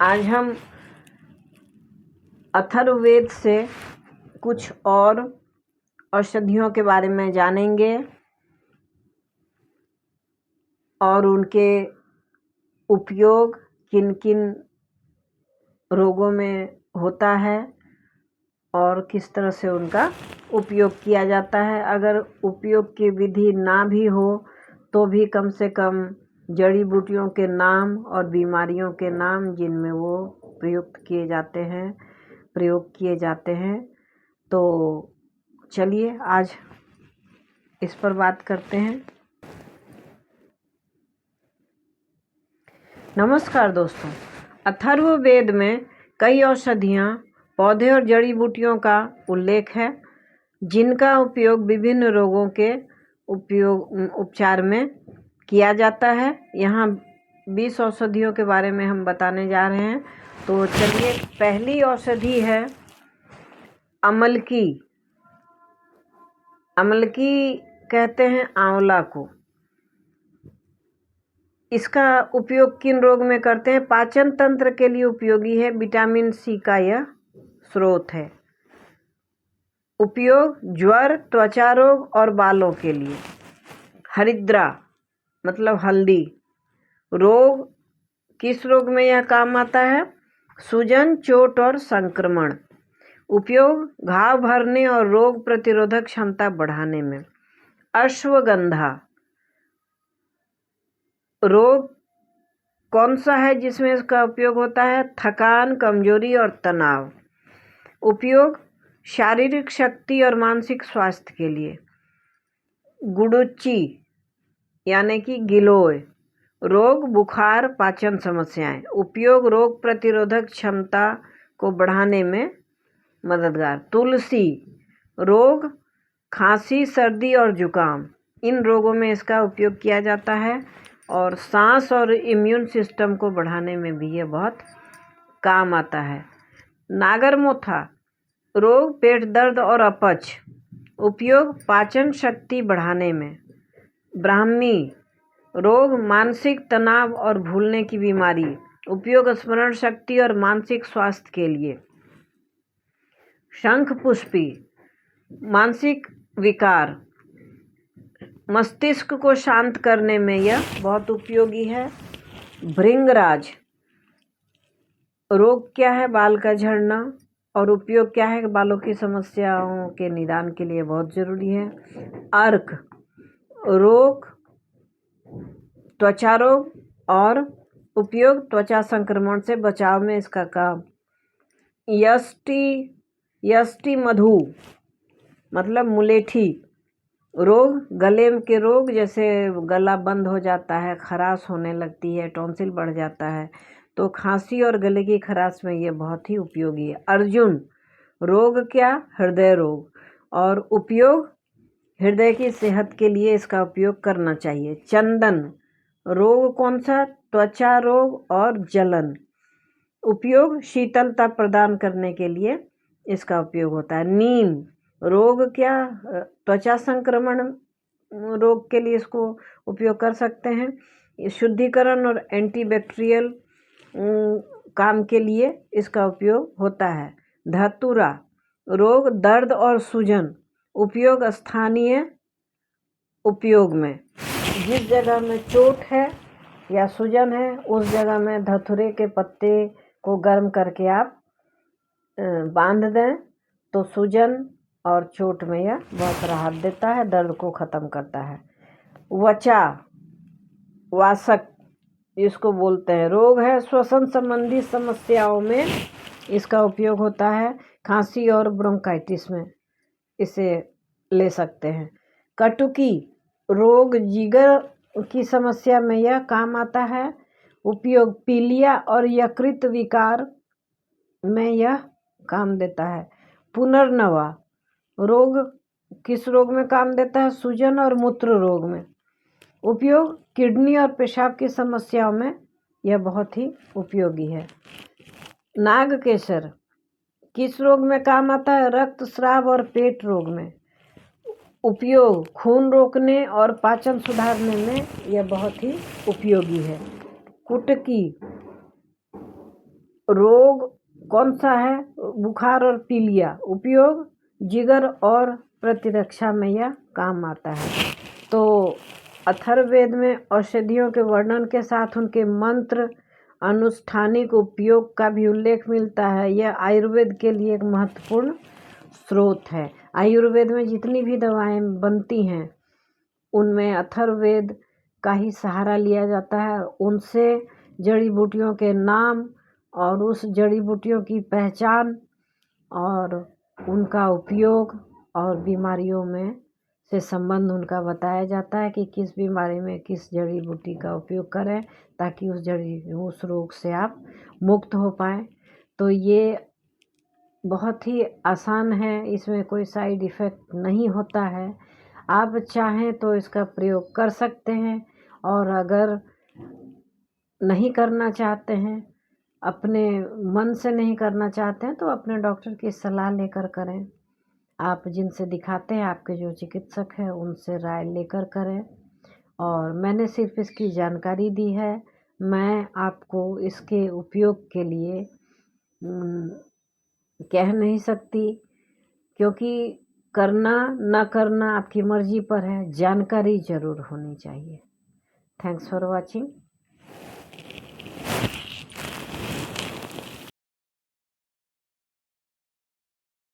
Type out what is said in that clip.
आज हम अथर्ववेद से कुछ और औषधियों के बारे में जानेंगे और उनके उपयोग किन किन रोगों में होता है और किस तरह से उनका उपयोग किया जाता है। अगर उपयोग की विधि ना भी हो तो भी कम से कम जड़ी बूटियों के नाम और बीमारियों के नाम जिनमें वो प्रयोग किए जाते हैं। तो चलिए आज इस पर बात करते हैं। नमस्कार दोस्तों, अथर्ववेद में कई औषधियाँ, पौधे और जड़ी बूटियों का उल्लेख है जिनका उपयोग विभिन्न रोगों के उपचार में किया जाता है। यहाँ 20 औषधियों के बारे में हम बताने जा रहे हैं। तो चलिए, पहली औषधि है अमलकी। अमलकी कहते हैं आंवला को। इसका उपयोग किन रोग में करते हैं? पाचन तंत्र के लिए उपयोगी है। विटामिन सी का यह स्रोत है। उपयोग ज्वर, त्वचा रोग और बालों के लिए। हरिद्रा मतलब हल्दी। रोग, किस रोग में यह काम आता है? सूजन, चोट और संक्रमण। उपयोग घाव भरने और रोग प्रतिरोधक क्षमता बढ़ाने में। अश्वगंधा, रोग कौन सा है जिसमें इसका उपयोग होता है? थकान, कमजोरी और तनाव। उपयोग शारीरिक शक्ति और मानसिक स्वास्थ्य के लिए। गुडुचि यानी कि गिलोय, रोग, बुखार, पाचन समस्याएं। उपयोग रोग प्रतिरोधक क्षमता को बढ़ाने में मददगार। तुलसी, रोग, खांसी, सर्दी और जुकाम, इन रोगों में इसका उपयोग किया जाता है। और सांस और इम्यून सिस्टम को बढ़ाने में भी ये बहुत काम आता है। नागरमोथा, रोग, पेट दर्द और अपच। उपयोग पाचन शक्ति बढ़ाने में। ब्राह्मी, रोग, मानसिक तनाव और भूलने की बीमारी। उपयोग स्मरण शक्ति और मानसिक स्वास्थ्य के लिए। शंखपुष्पी, मानसिक विकार, मस्तिष्क को शांत करने में यह बहुत उपयोगी है। भृंगराज, रोग क्या है? बाल का झड़ना। और उपयोग क्या है? बालों की समस्याओं के निदान के लिए बहुत जरूरी है। अर्क, रोग, त्वचा रोग और उपयोग त्वचा संक्रमण से बचाव में इसका काम। यष्टि मधु मतलब मुलेठी, रोग, गले के रोग जैसे गला बंद हो जाता है, खराश होने लगती है, टॉन्सिल बढ़ जाता है, तो खांसी और गले की खराश में ये बहुत ही उपयोगी है। अर्जुन, रोग क्या? हृदय रोग। और उपयोग हृदय की सेहत के लिए इसका उपयोग करना चाहिए। चंदन, रोग कौन सा? त्वचा रोग और जलन। उपयोग शीतलता प्रदान करने के लिए इसका उपयोग होता है। नीम, रोग क्या? त्वचा संक्रमण रोग के लिए इसको उपयोग कर सकते हैं। शुद्धिकरण और एंटीबैक्टीरियल काम के लिए इसका उपयोग होता है। धतूरा, रोग, दर्द और सूजन। उपयोग स्थानीय उपयोग में। जिस जगह में चोट है या सूजन है उस जगह में धतूरे के पत्ते को गर्म करके आप बांध दें तो सूजन और चोट में यह बहुत राहत देता है, दर्द को ख़त्म करता है। वचा, वासक इसको बोलते हैं, रोग है, श्वसन संबंधी समस्याओं में इसका उपयोग होता है। खांसी और ब्रोंकाइटिस में इसे ले सकते हैं। कटुकी, रोग, जिगर की समस्या में यह काम आता है। उपयोग पीलिया और यकृत विकार में यह काम देता है। पुनर्नवा, रोग, किस रोग में काम देता है? सूजन और मूत्र रोग में। उपयोग किडनी और पेशाब की समस्याओं में यह बहुत ही उपयोगी है। नागकेसर, किस रोग में काम आता है? रक्तस्राव और पेट रोग में। उपयोग खून रोकने और पाचन सुधारने में यह बहुत ही उपयोगी है। कुटकी, रोग कौन सा है? बुखार और पीलिया। उपयोग जिगर और प्रतिरक्षा में यह काम आता है। तो अथर्ववेद में औषधियों के वर्णन के साथ उनके मंत्र अनुष्ठानिक उपयोग का भी उल्लेख मिलता है। यह आयुर्वेद के लिए एक महत्वपूर्ण स्रोत है। आयुर्वेद में जितनी भी दवाएं बनती हैं उनमें अथर्ववेद का ही सहारा लिया जाता है। उनसे जड़ी बूटियों के नाम और उस जड़ी बूटियों की पहचान और उनका उपयोग और बीमारियों में से संबंध उनका बताया जाता है कि किस बीमारी में किस जड़ी बूटी का उपयोग करें ताकि उस रोग से आप मुक्त हो पाएँ। तो ये बहुत ही आसान है, इसमें कोई साइड इफ़ेक्ट नहीं होता है। आप चाहें तो इसका प्रयोग कर सकते हैं, और अगर नहीं करना चाहते हैं, अपने मन से नहीं करना चाहते हैं, तो अपने डॉक्टर की सलाह लेकर करें। आप जिनसे दिखाते हैं, आपके जो चिकित्सक हैं, उनसे राय लेकर करें। और मैंने सिर्फ इसकी जानकारी दी है। मैं आपको इसके उपयोग के लिए कह नहीं सकती, क्योंकि करना ना करना आपकी मर्जी पर है। जानकारी ज़रूर होनी चाहिए। Thanks for watching.